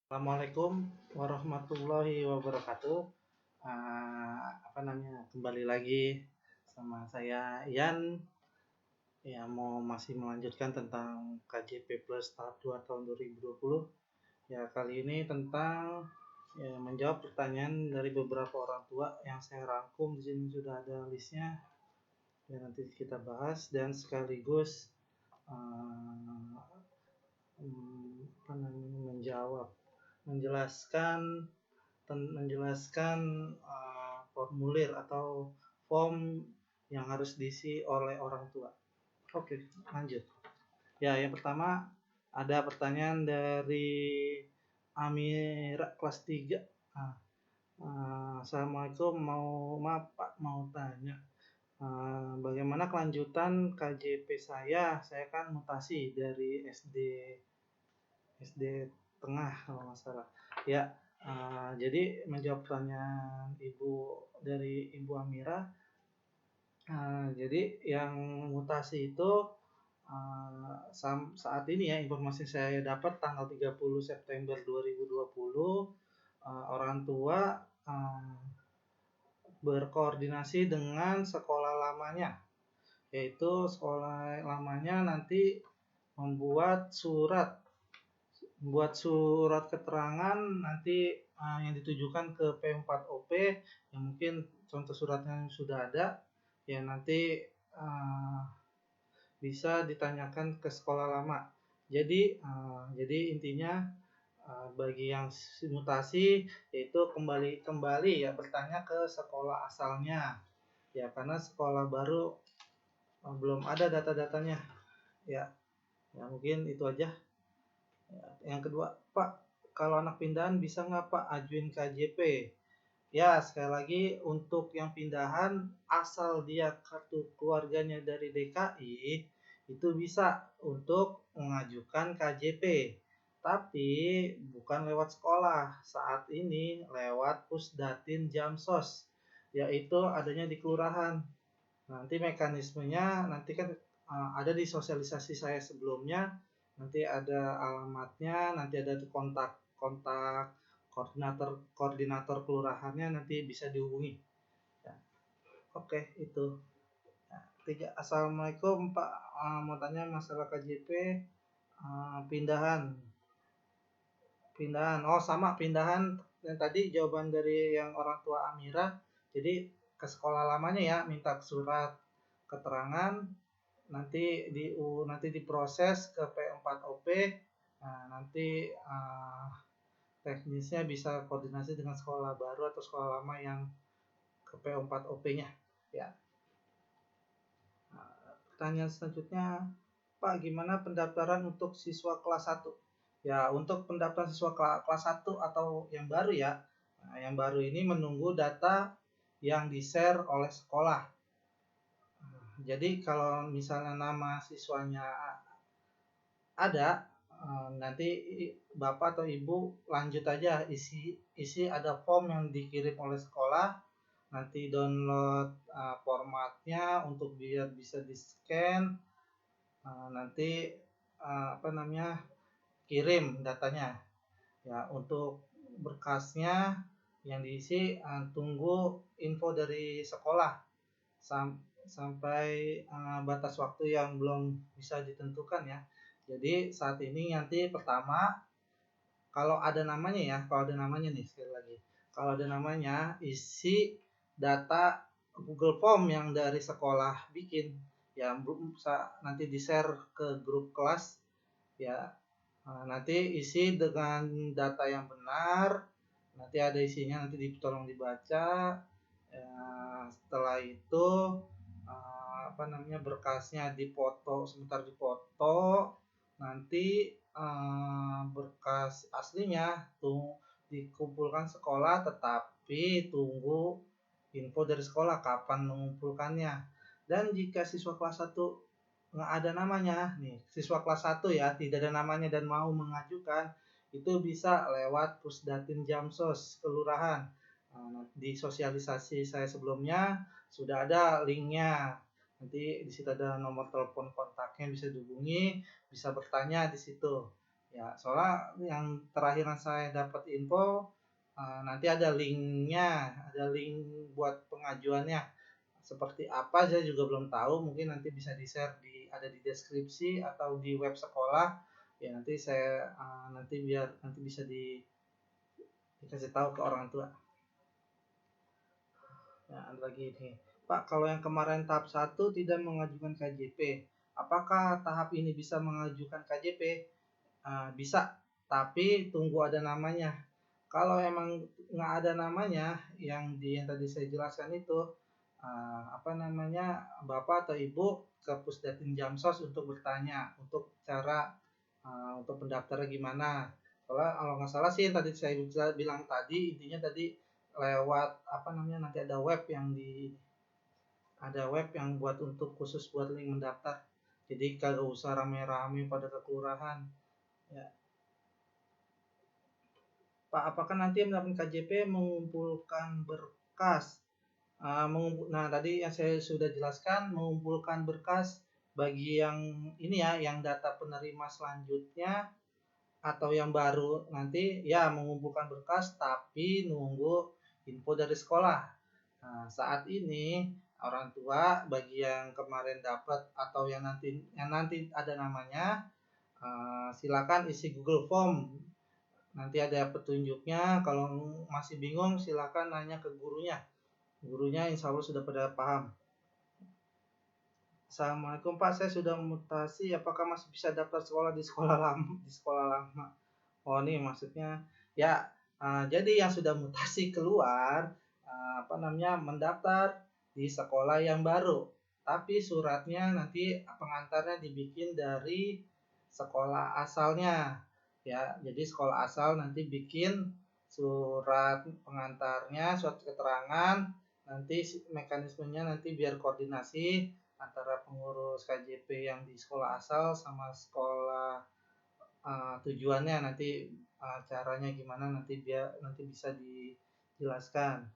Assalamualaikum warahmatullahi wabarakatuh. Kembali lagi sama saya Ian. Ya, masih melanjutkan tentang KJP Plus tahap 2 tahun 2020. Ya, kali ini tentang menjawab pertanyaan dari beberapa orang tua yang saya rangkum. Di sini sudah ada listnya. Ya, nanti kita bahas dan sekaligus menjelaskan formulir atau form yang harus diisi oleh orang tua. Oke, lanjut. Ya, yang pertama ada pertanyaan dari Amira kelas 3. Assalamualaikum, mau tanya bagaimana kelanjutan KJP saya? Saya kan mutasi dari SD tengah kalau nggak salah. Ya, jadi menjawab pertanyaan Ibu Amira, jadi yang mutasi itu saat ini ya, informasi saya dapat tanggal 30 September 2020, orang tua berkoordinasi dengan sekolah lamanya, yaitu sekolah lamanya nanti membuat surat keterangan nanti yang ditujukan ke P4OP, yang mungkin contoh suratnya sudah ada, ya nanti bisa ditanyakan ke sekolah lama. Jadi intinya bagi yang simulasi yaitu kembali ya bertanya ke sekolah asalnya, ya karena sekolah baru belum ada data-datanya. Ya mungkin itu aja. Yang kedua, Pak, kalau anak pindahan bisa nggak Pak ajuin KJP? Ya, sekali lagi untuk yang pindahan asal dia kartu keluarganya dari DKI itu bisa untuk mengajukan KJP. Tapi bukan lewat sekolah. Saat ini lewat Pusdatin Jamsos, yaitu adanya di kelurahan. Nanti mekanismenya nanti kan ada di sosialisasi saya sebelumnya. Nanti ada alamatnya, nanti ada kontak koordinator kelurahannya, nanti bisa dihubungi. Ya. Oke, itu. Ya, 3. Assalamualaikum Pak, mau tanya masalah KJP pindahan. Oh, sama pindahan yang tadi jawaban dari yang orang tua Amira. Jadi ke sekolah lamanya ya, minta surat keterangan, nanti diproses ke P4OP. Nanti teknisnya bisa koordinasi dengan sekolah baru atau sekolah lama yang ke P4OP-nya. Ya. Pertanyaan selanjutnya, Pak, gimana pendaftaran untuk siswa kelas 1? Ya, untuk pendaftaran siswa kelas 1 atau yang baru ya, yang baru ini menunggu data yang di-share oleh sekolah. Jadi kalau misalnya nama siswanya ada, nanti Bapak atau Ibu lanjut aja isi ada form yang dikirim oleh sekolah, nanti download formatnya untuk biar bisa di-scan, nanti kirim datanya. Ya, untuk berkasnya yang diisi tunggu info dari sekolah sampai batas waktu yang belum bisa ditentukan ya. Jadi saat ini nanti pertama kalau ada namanya nih, sekali lagi, kalau ada namanya isi data Google Form yang dari sekolah bikin ya, nanti di-share ke grup kelas ya. Nanti isi dengan data yang benar, nanti ada isinya, nanti tolong dibaca. Setelah itu berkasnya sebentar dipoto, nanti berkas aslinya tuh dikumpulkan sekolah, tetapi tunggu info dari sekolah kapan mengumpulkannya. Dan jika siswa kelas 1 nggak ada namanya nih, siswa kelas 1 ya tidak ada namanya dan mau mengajukan, itu bisa lewat Pusdatin Jamsos kelurahan. Di sosialisasi saya sebelumnya sudah ada linknya, nanti di situ ada nomor telepon kontaknya, bisa dihubungi, bisa bertanya di situ Ya, soalnya yang terakhir saya dapat info, nanti ada linknya, ada link buat pengajuannya. Seperti apa saya juga belum tahu, mungkin nanti bisa di-share ada di deskripsi atau di web sekolah. Ya nanti saya nanti biar nanti bisa dikasih tahu ke orang tua. Nah, ada lagi ini. Pak, kalau yang kemarin tahap 1 tidak mengajukan KJP, apakah tahap ini bisa mengajukan KJP? Bisa, tapi tunggu ada namanya. Kalau emang nggak ada namanya, yang tadi saya jelaskan itu, apa namanya, Bapak atau Ibu ke Pusdatin Jamsos untuk bertanya, untuk cara untuk pendaftarnya gimana. Soalnya kalau nggak salah sih yang tadi saya bilang tadi, intinya tadi lewat apa namanya, nanti ada web yang buat untuk khusus buat link mendaftar. Jadi kagak usah rame-rame pada ke kelurahan. Ya. Pak, apakah nanti yang mendapatkan KJP mengumpulkan berkas? Nah, tadi yang saya sudah jelaskan, mengumpulkan berkas bagi yang ini ya, yang data penerima selanjutnya atau yang baru nanti ya mengumpulkan berkas tapi nunggu info dari sekolah. Nah, saat ini orang tua bagi yang kemarin dapat atau yang nanti ada namanya, silakan isi Google Form. Nanti ada petunjuknya. Kalau masih bingung silakan nanya ke gurunya. Gurunya insya Allah sudah pada paham. Assalamualaikum Pak, saya sudah mutasi. Apakah masih bisa daftar sekolah di sekolah lama? Di sekolah lama. Oh ini maksudnya ya. Jadi yang sudah mutasi keluar, apa namanya, mendaftar di sekolah yang baru. Tapi suratnya nanti pengantarnya dibikin dari sekolah asalnya. Ya, jadi sekolah asal nanti bikin surat pengantarnya, surat keterangan, nanti mekanismenya nanti biar koordinasi antara pengurus KJP yang di sekolah asal sama sekolah tujuannya nanti, caranya gimana nanti biar nanti bisa dijelaskan.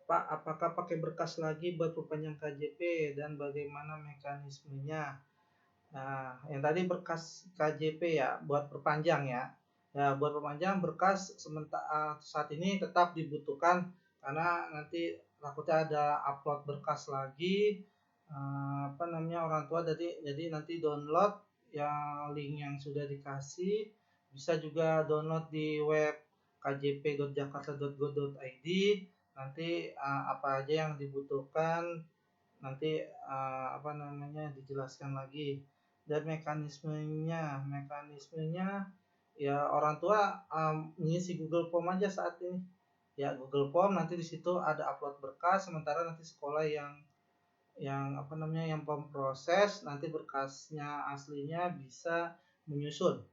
Pak, apakah pakai berkas lagi buat perpanjang KJP dan bagaimana mekanismenya? Nah, yang tadi berkas KJP ya, buat perpanjang ya. Ya, buat perpanjang berkas sementara saat ini tetap dibutuhkan karena nanti takutnya ada upload berkas lagi, apa namanya, orang tua jadi nanti download yang link yang sudah dikasih, bisa juga download di web kjp.jakarta.go.id. Nanti apa aja yang dibutuhkan nanti apa namanya dijelaskan lagi. Dan mekanismenya ya orang tua mengisi Google Form aja saat ini. Ya Google Form, nanti di situ ada upload berkas, sementara nanti sekolah yang apa namanya yang memproses, nanti berkasnya aslinya bisa menyusul.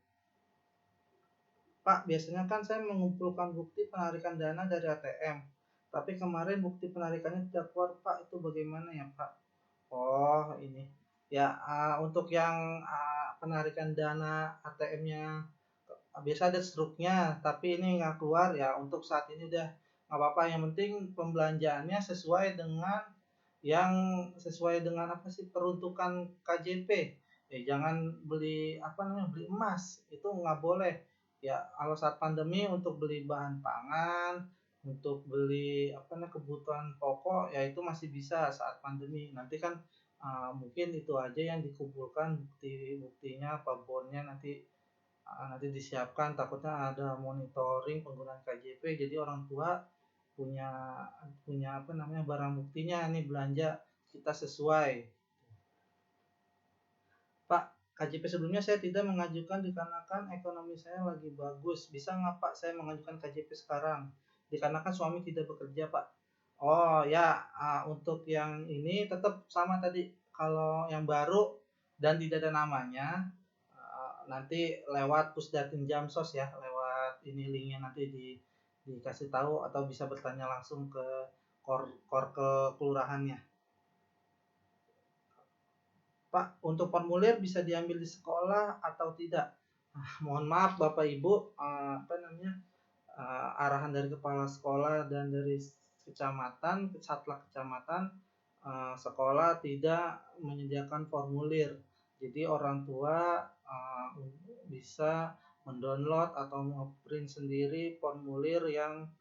Pak, biasanya kan saya mengumpulkan bukti penarikan dana dari ATM, tapi kemarin bukti penarikannya tidak keluar Pak, itu bagaimana ya Pak? Oh ini ya, untuk yang penarikan dana ATM-nya biasa ada struknya, tapi ini nggak keluar ya. Untuk saat ini udah nggak apa-apa. Yang penting pembelanjaannya sesuai dengan apa sih peruntukan KJP. Ya jangan beli apa namanya beli emas, itu nggak boleh. Ya kalau saat pandemi untuk beli bahan pangan, untuk beli apa namanya kebutuhan pokok ya itu masih bisa saat pandemi. Nanti kan mungkin itu aja yang dikumpulkan bukti-buktinya apa bonnya nanti disiapkan, takutnya ada monitoring penggunaan KJP jadi orang tua punya punya apa namanya barang buktinya nih belanja kita sesuai. Pak, KJP sebelumnya saya tidak mengajukan dikarenakan ekonomi saya lagi bagus. Bisa nggak Pak saya mengajukan KJP sekarang? Dikarenakan suami tidak bekerja Pak. Oh ya, untuk yang ini tetap sama tadi. Kalau yang baru dan tidak ada namanya, nanti lewat Pusdatin Jamsos ya, lewat ini linknya nanti dikasih tahu atau bisa bertanya langsung ke kor ke kelurahannya. Pak, untuk formulir bisa diambil di sekolah atau tidak? Mohon maaf Bapak Ibu, apa namanya, arahan dari kepala sekolah dan dari kecamatan, catlak kecamatan, sekolah tidak menyediakan formulir. Jadi orang tua bisa mendownload atau ngeprint sendiri formulir yang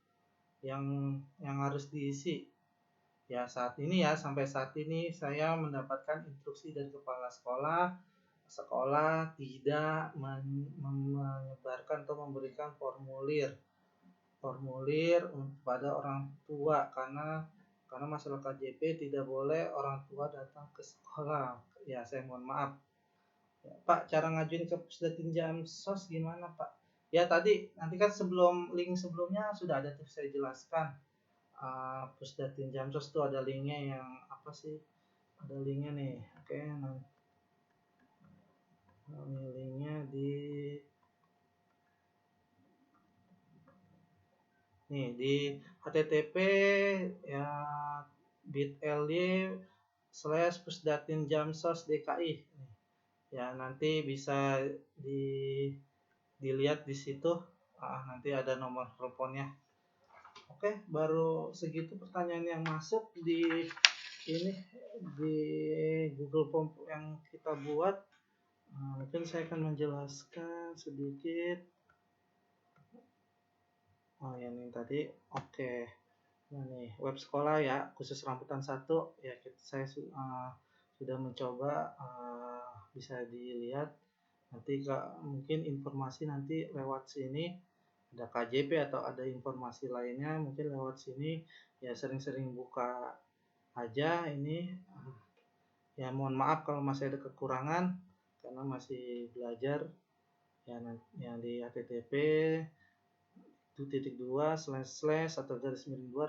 harus diisi. Ya sampai saat ini saya mendapatkan instruksi dari kepala sekolah tidak menyebarkan atau memberikan formulir kepada orang tua karena masalah KJP tidak boleh orang tua datang ke sekolah. Ya, saya mohon maaf. Ya, Pak, cara ngajuin ke Pusdatin Jamsos gimana, Pak? Ya tadi nanti kan link sebelumnya sudah ada tuh saya jelaskan. Pusdatin Jamsos tuh ada linknya yang apa sih? Ada linknya nih. Oke, ini linknya di http ya bit.ly/pusdatinjamsos.dki. Ya nanti bisa dilihat di situ. Nanti ada nomor teleponnya. Oke, baru segitu pertanyaan yang masuk di Google Form yang kita buat. Mungkin saya akan menjelaskan sedikit. Ini tadi. Oke. Nah nih, web sekolah ya, khusus rambutan 1 ya, saya sudah mencoba, bisa dilihat. Nanti mungkin informasi nanti lewat sini ada KJP atau ada informasi lainnya, mungkin lewat sini ya, sering-sering buka aja ini. Ya mohon maaf kalau masih ada kekurangan karena masih belajar ya. Yang di http // atau /2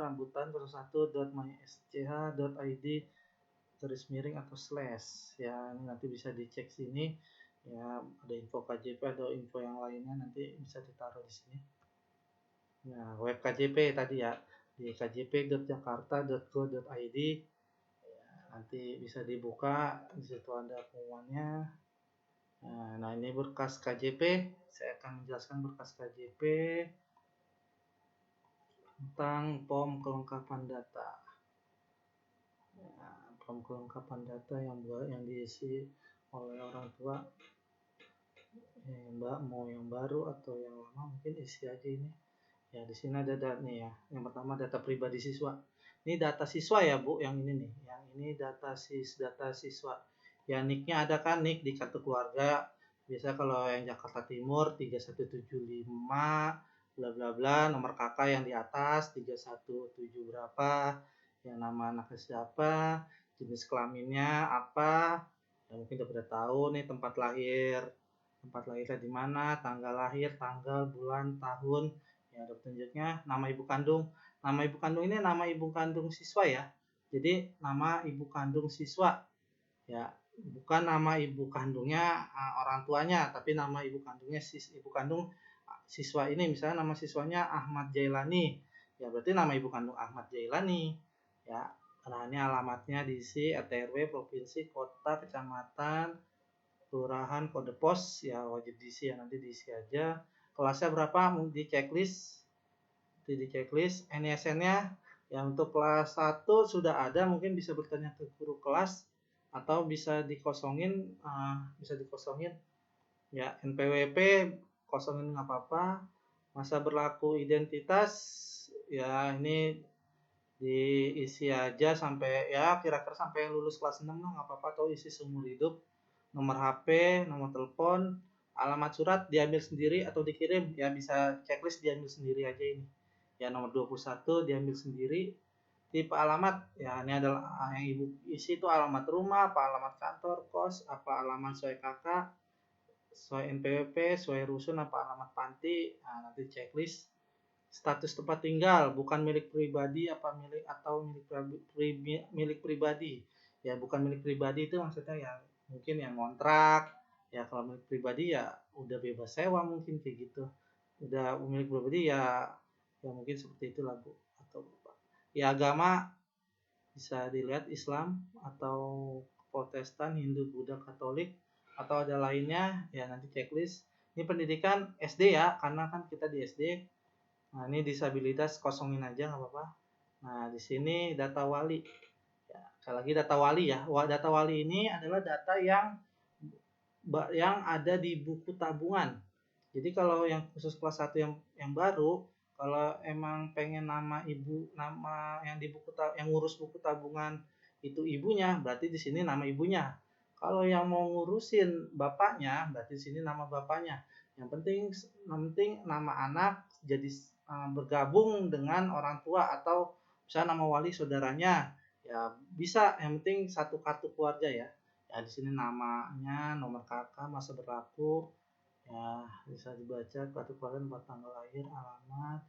rambutan 01.mysch.id atau slash ya. Ini nanti bisa dicek sini ya, ada info KJP atau info yang lainnya nanti bisa ditaruh di sini. Nah, web KJP tadi ya di kjp.jakarta.go.id ya, nanti bisa dibuka, di situ ada pengumumannya. Nah, ini berkas KJP, saya akan menjelaskan berkas KJP tentang POM kelengkapan data. POM kelengkapan data yang diisi oleh orang tua. Mbak mau yang baru atau yang lama, mungkin isi aja ini. Ya, di sini ada nih ya. Yang pertama data pribadi siswa. Ini data siswa ya, Bu, yang ini nih. Yang ini data siswa. Ya, nicknya ada kan, nick di kartu keluarga. Biasa kalau yang Jakarta Timur 3175 bla bla bla, nomor kakak yang di atas 317 berapa, yang nama anaknya siapa, jenis kelaminnya apa, ya mungkin udah pada tahu nih, tempat lahirnya di mana, tanggal lahir, tanggal, bulan, tahun, ya ada petunjuknya. Nama ibu kandung ini nama ibu kandung siswa ya, jadi nama ibu kandung siswa ya, bukan nama ibu kandungnya orang tuanya, tapi nama ibu kandungnya ibu kandung siswa ini. Misalnya nama siswanya Ahmad Jailani, ya berarti nama ibu kandung Ahmad Jailani ya. Nah, ini alamatnya diisi, RT RW, provinsi, kota, kecamatan, kelurahan, kode pos ya, wajib diisi ya, nanti diisi aja. Kelasnya berapa, di checklist. NISN-nya ya, untuk kelas 1 sudah ada, mungkin bisa bertanya ke guru kelas atau bisa dikosongin ya. NPWP kosongin nggak apa-apa. Masa berlaku identitas ya, ini diisi aja sampai ya, kira-kira sampai lulus kelas 6 lah, nggak apa-apa, atau isi seumur hidup. Nomor HP, nomor telepon, alamat surat diambil sendiri atau dikirim ya, bisa checklist diambil sendiri aja ini ya. Nomor 21 diambil sendiri. Tipe alamat ya, ini adalah yang ibu isi itu alamat rumah, apa alamat kantor, kos, apa alamat sesuai kakak, sesuai NPWP, sesuai rusun, apa alamat panti. Nah, nanti checklist. Status tempat tinggal, bukan milik pribadi apa milik pribadi ya. Bukan milik pribadi itu maksudnya yang mungkin yang kontrak ya. Kalau milik pribadi ya udah bebas sewa, mungkin kayak gitu. Udah milik pribadi ya mungkin seperti itulah, Bu atau Bapak. Ya, agama bisa dilihat Islam atau Protestan, Hindu, Buddha, Katolik, atau ada lainnya ya, nanti checklist. Ini pendidikan SD ya, karena kan kita di SD. Nah, ini disabilitas kosongin aja nggak apa-apa. Nah, di sini data wali ya, sekali lagi data wali ya. Data wali ini adalah data yang yang ada di buku tabungan. Jadi kalau yang khusus kelas 1 yang baru, kalau emang pengen nama yang di yang ngurus buku tabungan itu ibunya, berarti di sini nama ibunya. Kalau yang mau ngurusin bapaknya, berarti di sini nama bapaknya. Yang penting nama anak jadi bergabung dengan orang tua atau misalnya nama wali saudaranya. Ya bisa, yang penting satu kartu keluarga ya. Ya di sini namanya, nomor kakak, masa berlaku, ya bisa dibaca kartu keluarga, tempat tanggal lahir, alamat,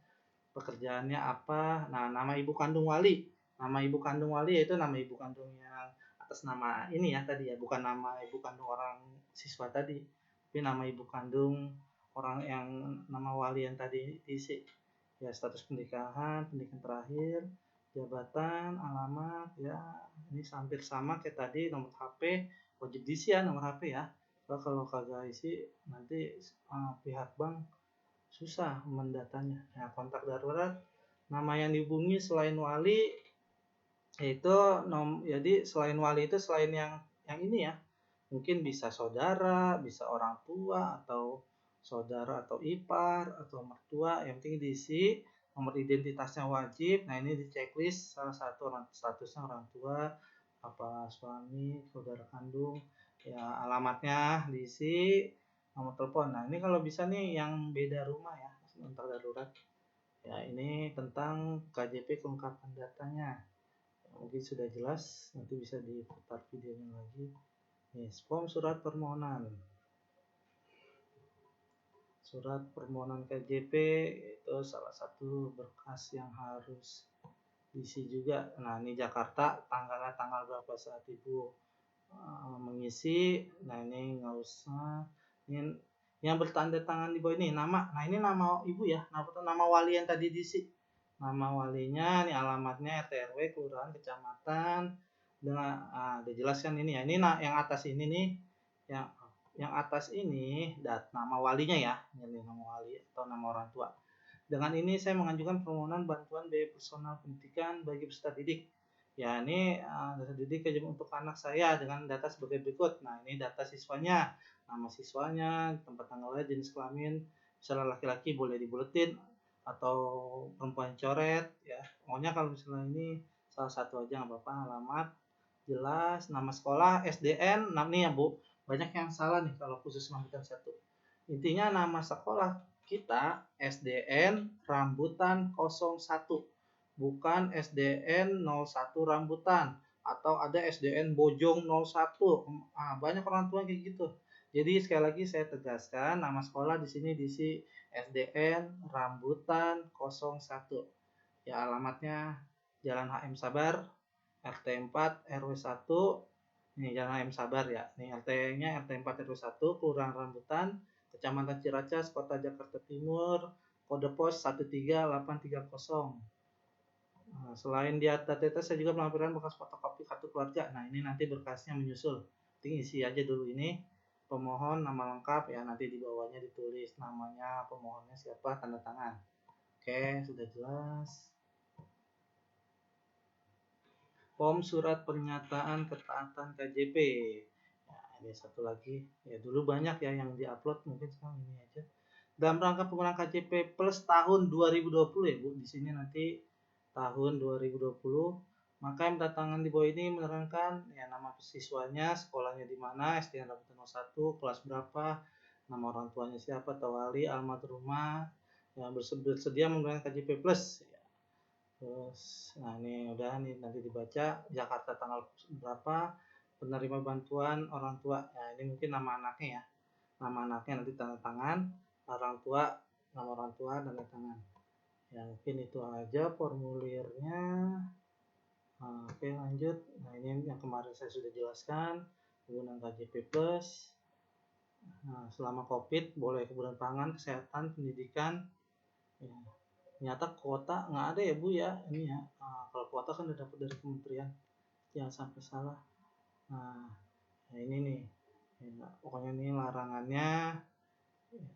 pekerjaannya apa. Nah, nama ibu kandung wali yaitu nama ibu kandung yang atas nama ini ya tadi ya, bukan nama ibu kandung orang siswa tadi, tapi nama ibu kandung orang yang nama wali yang tadi diisi. Ya, status pernikahan, pendidikan terakhir, jabatan, alamat, ya ini hampir sama kayak tadi. Nomor HP wajib diisi ya, nomor HP ya. So, kalau kagak isi nanti pihak bank susah mendatanya. Nah, kontak darurat, nama yang dihubungi selain wali itu jadi selain wali itu selain yang ini ya, mungkin bisa saudara, bisa orang tua, atau saudara atau ipar atau mertua, yang penting diisi. Nomor identitasnya wajib. Nah, ini di checklist salah satu statusnya orang tua, apa suami, saudara kandung, ya alamatnya diisi, nomor telepon. Nah, ini kalau bisa nih yang beda rumah ya, kontak darurat. Ya, ini tentang KJP kelengkapan datanya. Ya, mungkin sudah jelas, nanti bisa diputar videonya lagi. Nih, form surat permohonan. Surat permohonan KJP itu salah satu berkas yang harus diisi juga. Nah, ini Jakarta, tanggal berapa saat Ibu mengisi. Nah, ini nggak usah. Ini yang bertanda tangan di bawah ini nama. Nah, ini nama Ibu ya, nama wali yang tadi diisi. Nama walinya, ini alamatnya RT RW, kelurahan, kecamatan. Dengan udah jelas kan ini ya. Ini yang atas ini nih, yang atas ini nama walinya ya, ini nama wali atau nama orang tua. Dengan ini saya mengajukan permohonan bantuan biaya personal pendidikan bagi peserta didik. Ya, ini data didik untuk anak saya dengan data sebagai berikut. Nah, ini data siswanya, nama siswanya, tempat tanggal lahir, jenis kelamin, misalnya laki-laki boleh dibuletin atau perempuan coret ya. Pokoknya kalau misalnya ini salah satu aja nggak apa-apa, alamat jelas, nama sekolah, SDN. Nah, nih ya Bu, banyak yang salah nih kalau khusus rambutan 1. Intinya nama sekolah kita SDN Rambutan 01, bukan SDN 01 Rambutan, atau ada SDN Bojong 01. Banyak orang tua kayak gitu. Jadi sekali lagi saya tegaskan, nama sekolah di sini diisi SDN Rambutan 01. Ya, alamatnya Jalan HM Sabar, RT 4 RW 1. Nih, Jalan HM Sabar ya. Nih RT-nya RT 4 RW 1, Kelurahan Rambutan, Kecamatan Ciracas, Kota Jakarta Timur, kode pos 13830. Nah, selain di data saya juga melampirkan bekas fotokopi kartu keluarga. Nah, ini nanti berkasnya menyusul. Tinggal isi aja dulu ini. Pemohon nama lengkap ya, nanti di bawahnya ditulis namanya, pemohonnya siapa, tanda tangan. Oke, sudah jelas. Form surat pernyataan ketaatan KJP. Ya, ini satu lagi. Ya, dulu banyak ya yang diupload, mungkin sekarang ini aja. Dalam rangka penggunaan KJP plus tahun 2020 ya Bu, di sini nanti tahun 2020, maka yang tangan di bawah ini menerangkan ya nama siswanya, sekolahnya di mana, SDN Rambutan 01, kelas berapa, nama orang tuanya siapa, atau wali, alamat rumah, yang bersedia menggunakan KJP plus. Ya. Terus, nah ini udah nih nanti dibaca Jakarta tanggal berapa, penerima bantuan orang tua. Nah, ini mungkin nama anaknya ya. Nama anaknya nanti tanda tangan, orang tua, nama orang tua, tanda tangan. Ya, mungkin itu aja formulirnya. Oke, lanjut. Nah, ini yang kemarin saya sudah jelaskan, penggunaan KJP plus. Nah, selama COVID boleh kebutuhan pangan, kesehatan, pendidikan. Ya. Ternyata kuota nggak ada ya Bu ya, ini ya. Kalau kuota kan udah dapat dari kementerian, jangan sampai salah. Nah, ini nih, ya, pokoknya ini larangannya. Ya,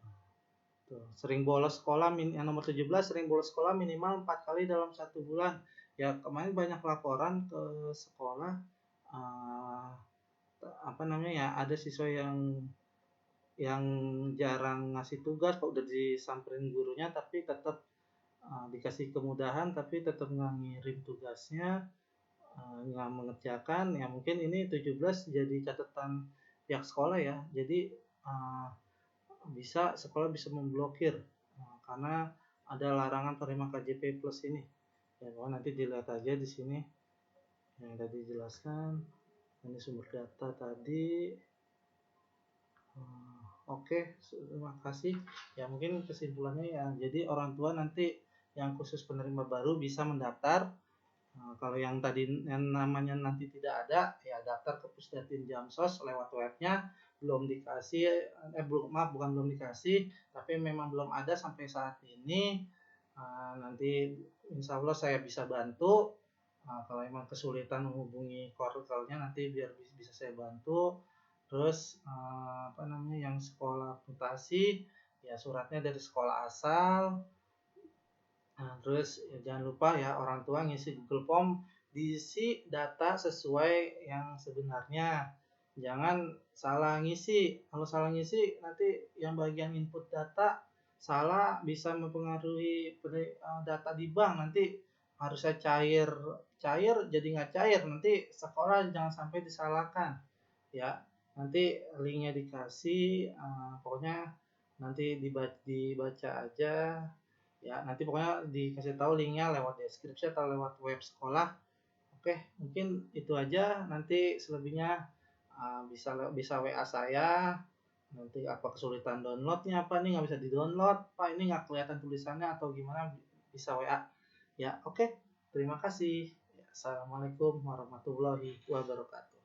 tuh. Sering bolos sekolah, yang nomor 17, sering bolos sekolah minimal 4 kali dalam 1 bulan. Ya, kemarin banyak laporan ke sekolah, apa namanya ya, ada siswa yang yang jarang ngasih tugas, kalau udah disamperin gurunya tapi tetap dikasih kemudahan tapi tetap nggak ngirim tugasnya, nggak mengerjakan, ya mungkin ini 17 jadi catatan pihak sekolah ya. Jadi sekolah bisa memblokir karena ada larangan penerima KJP plus ini. Ya, nanti dilihat aja di sini yang tadi dijelaskan. Ini sumber data tadi. Oke, terima kasih. Ya mungkin kesimpulannya ya, jadi orang tua nanti yang khusus penerima baru bisa mendaftar. Kalau yang tadi yang namanya nanti tidak ada, ya daftar ke Pusdatin Jamsos lewat webnya. Belum dikasih, bukan belum dikasih, tapi memang belum ada sampai saat ini. Nanti insya Allah saya bisa bantu. Kalau emang kesulitan menghubungi koordinatornya nanti biar bisa saya bantu. Terus yang sekolah mutasi ya suratnya dari sekolah asal. Terus ya jangan lupa ya orang tua ngisi Google Form, diisi data sesuai yang sebenarnya. Jangan salah ngisi. Kalau salah ngisi nanti yang bagian input data salah bisa mempengaruhi data di bank, nanti harusnya cair jadi nggak cair, nanti sekolah jangan sampai disalahkan ya. Nanti linknya dikasih, pokoknya nanti dibaca aja ya. Nanti pokoknya dikasih tahu linknya lewat deskripsi atau lewat web sekolah. Oke, mungkin itu aja. Nanti selebihnya bisa WA saya. Nanti apa kesulitan downloadnya, apa nih nggak bisa di download, Pak ini nggak kelihatan tulisannya atau gimana, bisa WA ya. Oke, terima kasih. Assalamualaikum warahmatullahi wabarakatuh.